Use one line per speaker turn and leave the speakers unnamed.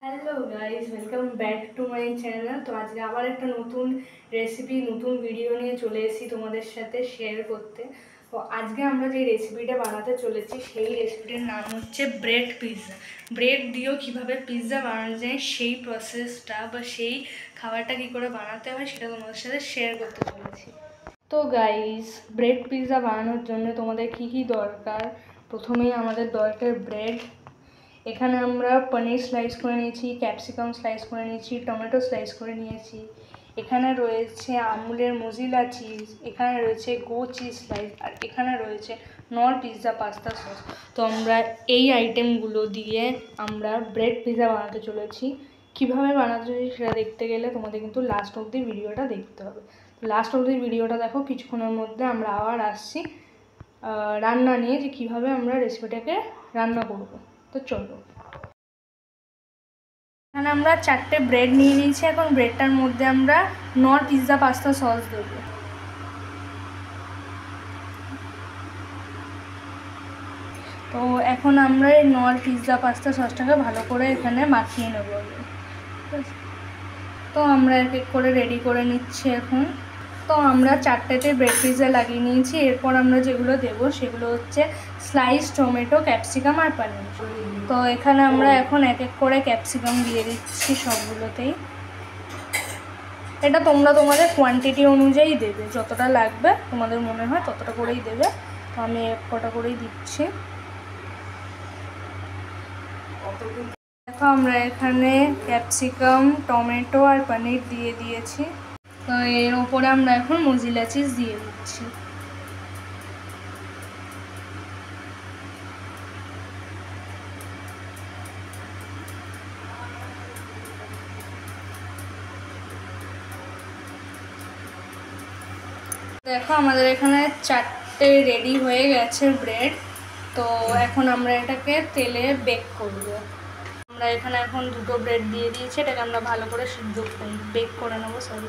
Hello guys, welcome back to my channel. তো আজকে আবার একটা নতুন রেসিপি নতুন ভিডিও নিয়ে চলে এসেছি তোমাদের সাথে শেয়ার করতে। তো আজকে আমরা যে রেসিপিটা বানাতে চলেছি সেই রেসিপিটার নাম হচ্ছে ব্রেড পিৎজা। ব্রেড দিয়েও কীভাবে পিৎজা বানানো যায় সেই প্রসেসটা বা সেই খাবারটা কী করে বানাতে হয় সেটা তোমাদের সাথে শেয়ার করতে চলেছি। তো গাইস, ব্রেড পিৎজা বানানোর জন্য তোমাদের কী কী দরকার? প্রথমেই আমাদের দরকার ব্রেড। এখানে আমরা পনির স্লাইস করে নিয়েছি, ক্যাপসিকাম স্লাইস করে নিয়েছি, টমেটো স্লাইস করে নিয়েছি। এখানে রয়েছে আমুলের মোজিলা চিজ, এখানে রয়েছে গো চিজ স্লাইস, আর এখানে রয়েছে নর পিৎজা পাস্তা সস। তো আমরা এই আইটেমগুলো দিয়ে আমরা ব্রেড পিৎজা বানাতে চলেছি। কীভাবে বানাতে চলেছি সেটা দেখতে গেলে তোমাদের কিন্তু লাস্ট অবধি ভিডিওটা দেখতে হবে। লাস্ট অবধি ভিডিওটা দেখো, কিছুক্ষণের মধ্যে আমরা আবার আসছি রান্না নিয়ে, যে কীভাবে আমরা রেসিপিটাকে রান্না করব। তো চলো, এখানে আমরা 4টে ব্রেড নিয়ে নিয়েছি। এখন ব্রেডটার মধ্যে আমরা নর পিৎজা পাস্তা সস দেবো। তো এখন আমরা এই নর পিৎজা পাস্তা সসটাকে ভালো করে এখানে মাখিয়ে নেব। তো আমরা এক এক করে রেডি করে নিচ্ছি এখন। তো আমরা 4টেতে ব্রেড পিৎজা লাগিয়ে নিয়েছি। এরপর আমরা যেগুলো দেবো সেগুলো হচ্ছে স্লাইস টমেটো, ক্যাপসিকাম আর পনির। তো এখানে আমরা এখন এক এক করে ক্যাপসিকাম দিয়ে দিচ্ছি সবগুলোতেই। এটা তোমরা তোমাদের কোয়ান্টিটি অনুযায়ী দেবে, যতটা লাগবে তোমাদের মনে হয় ততটা করেই দেবে। তো আমি এক কটা করেই দিচ্ছি। দেখো, আমরা এখানে ক্যাপসিকাম, টমেটো আর পনির দিয়ে দিয়েছি। তো এর ওপরে আমরা এখন মোজিলা চিজ দিয়ে দিচ্ছি। দেখো, আমাদের এখানে 4টে রেডি হয়ে গেছে ব্রেড। তো এখন আমরা এটাকে তেলে বেক করব। আমরা এখানে এখন 2টো ব্রেড দিয়ে দিয়েছি, এটাকে আমরা ভালো করে বেক করে নেবো। সরি।